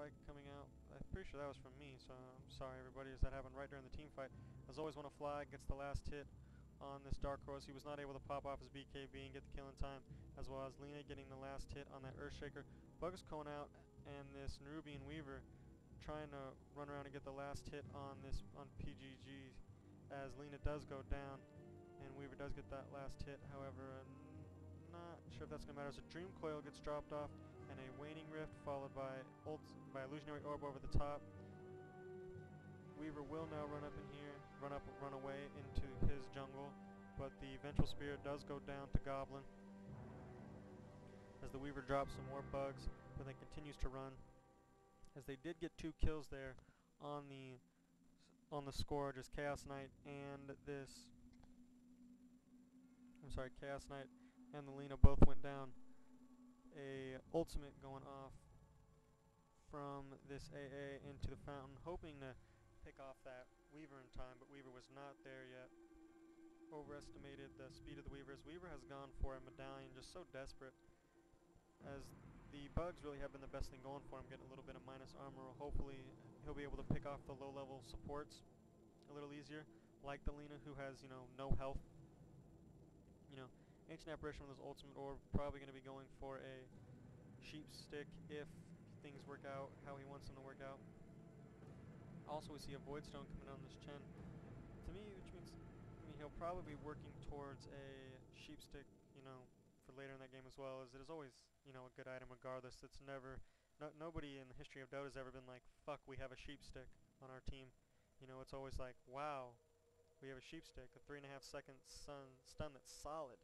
flag coming out. I'm pretty sure that was from me, so I'm sorry everybody, as that happened right during the team fight. As always, when a flag gets the last hit on this Dark Horse, he was not able to pop off his BKB and get the kill in time, as well as Lena getting the last hit on that Earthshaker. Bugs going out, and this Nerubian Weaver trying to run around and get the last hit on this on PGG, as Lena does go down and Weaver does get that last hit. However, not sure if that's going to matter, as a Dream Coil gets dropped off and a Waning Rift followed by Illusionary Orb over the top. Weaver will now run up in here, run away into his jungle, but the Vengeful Spirit does go down to Goblin as the Weaver drops some more bugs, but then continues to run, as they did get 2 kills there on the score. Just Chaos Knight and this, Chaos Knight and the Lena both went down. A ultimate going off from this AA into the fountain, hoping to pick off that Weaver in time, but Weaver was not there yet. Overestimated the speed of the Weaver, as Weaver has gone for a medallion, just so desperate, as the bugs really have been the best thing going for him, getting a little bit of minus armor. Hopefully he'll be able to pick off the low level supports a little easier, like the Lena, who has, no health. Ancient Apparition with his ultimate orb, probably going to be going for a sheep stick if things work out how he wants them to work out. Also, we see a Void Stone coming on this Chen, to me, which means he'll probably be working towards a sheep stick, for later in that game as well, as it is always, a good item regardless. It's never, nobody in the history of Dota has ever been like, fuck, we have a sheep stick on our team. It's always like, wow, we have a sheep stick, a 3.5 second stun that's solid.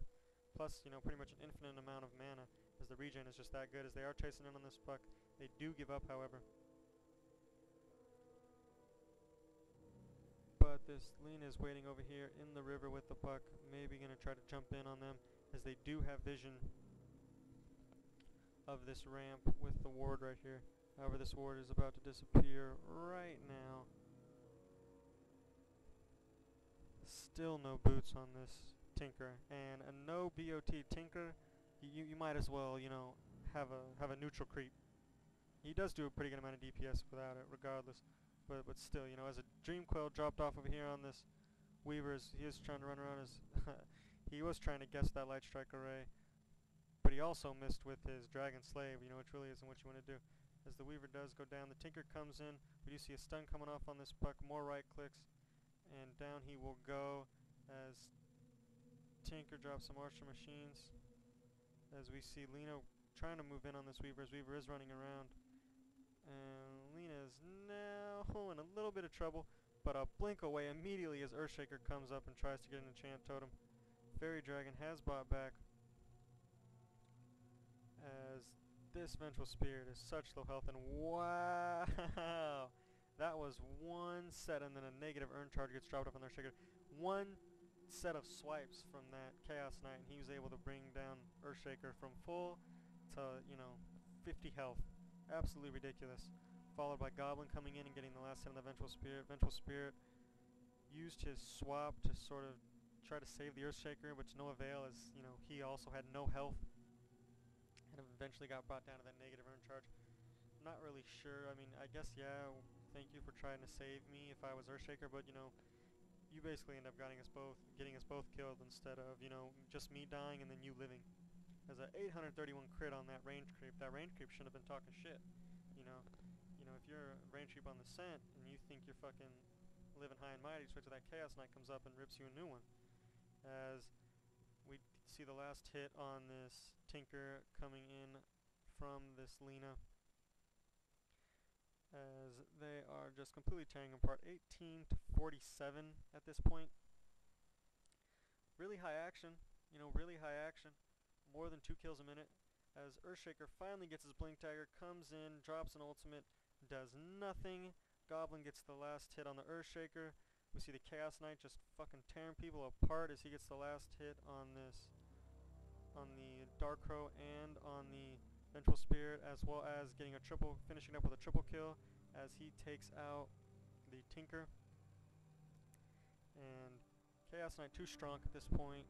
Plus, pretty much an infinite amount of mana, as the regen is just that good. As they are chasing in on this puck, they do give up, however. But this Lena is waiting over here in the river with the puck, maybe going to try to jump in on them, as they do have vision of this ramp with the ward right here. However, this ward is about to disappear right now. Still no boots on this Tinker, and a no BOT Tinker, you might as well, have a neutral creep. He does do a pretty good amount of DPS without it, regardless. But still, as a Dream Coil dropped off over here on this Weaver, he is trying to run around as he was trying to guess that Light Strike array, but he also missed with his Dragon Slave, which really isn't what you want to do. As the Weaver does go down, the Tinker comes in. We do see a stun coming off on this puck, more right clicks, and down he will go as Tinker drops some Archer Machines. As we see Lena trying to move in on this Weaver, as Weaver is running around. And Lena is now in a little bit of trouble, but a blink away immediately as Earthshaker comes up and tries to get an Enchant Totem. Fairy Dragon has bought back, as this Vengeful Spirit is such low health, and wow! That was one set, and then a negative Earn Charge gets dropped up on Earthshaker. One set of swipes from that Chaos Knight, and he was able to bring down Earthshaker from full to, 50 health. Absolutely ridiculous. Followed by Goblin coming in and getting the last hit on the Vengeful Spirit. Vengeful Spirit used his swap to sort of try to save the Earthshaker, but to no avail, as, he also had no health, and eventually got brought down to that negative Earn Charge. Not really sure. I guess, yeah, thank you for trying to save me if I was Earthshaker, but, you basically end up getting us both killed instead of, just me dying and then you living. As a 831 crit on that range creep. That range creep shouldn't have been talking shit. If you're a range creep on the scent and you think you're fucking living high and mighty, switch to that Chaos Knight comes up and rips you a new one. As we see the last hit on this Tinker coming in from this Lena, as they are just completely tearing apart. 18 to 47 at this point. Really high action, really high action. More than 2 kills a minute, as Earthshaker finally gets his Blink Dagger, comes in, drops an ultimate, does nothing. Goblin gets the last hit on the Earthshaker. We see the Chaos Knight just fucking tearing people apart as he gets the last hit on the Dark Crow and on the Vengeful Spirit, as well as getting finishing up with a triple kill as he takes out the Tinker. And Chaos Knight too strong at this point.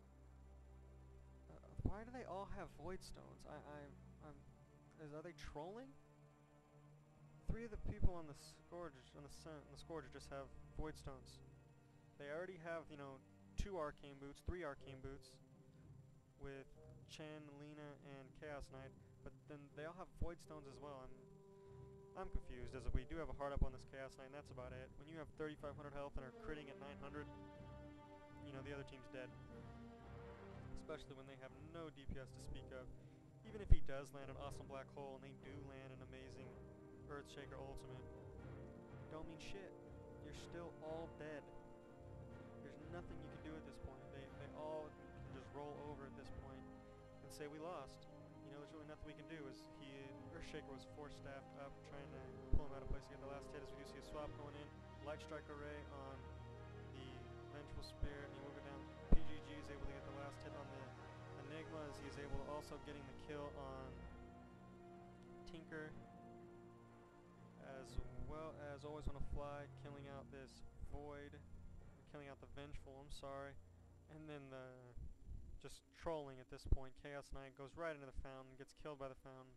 Why do they all have Void Stones? Are they trolling? 3 of the people on the Scourge, on the Scourge just have Void Stones. They already have, you know, 2 Arcane Boots, 3 Arcane Boots, with Chen, Lena, and Chaos Knight, but then they all have Void Stones as well, and I'm confused, as we do have a hard up on this Chaos Knight, and that's about it. When you have 3,500 health and are critting at 900, you know, the other team's dead. Especially when they have no DPS to speak of. Even if he does land an awesome black hole, and they do land an amazing Earthshaker ultimate, don't mean shit. You're still all dead. There's nothing you can do at this point. They all can just roll over at this point and say we lost. You know, there's really nothing we can do. Earthshaker was 4-staffed up, trying to pull him out of place to get the last hit, as we do see a swap going in. Light Strike Array on the Vengeful Spirit, and he will go down. PGG is able to get the last hit on the Enigma, as he is able to also getting the kill on Tinker, as well as Always Wanna Fly, killing out this Void, killing out the Vengeful, I'm sorry, and then just trolling at this point. Chaos Knight goes right into the fountain, gets killed by the fountain,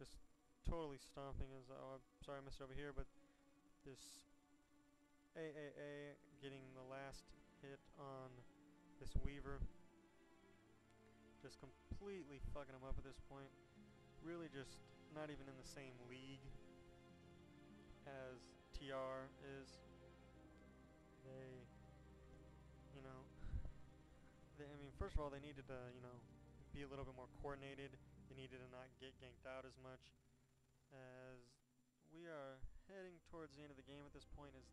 just totally stomping as, oh, I'm sorry I missed it over here, but this AAA getting the last hit on this Weaver, just completely fucking him up at this point. Really just not even in the same league as TR is. They, you know, I mean, first of all, they needed to, you know, be a little bit more coordinated. They needed to not get ganked out as much. As we are heading towards the end of the game at this point, as they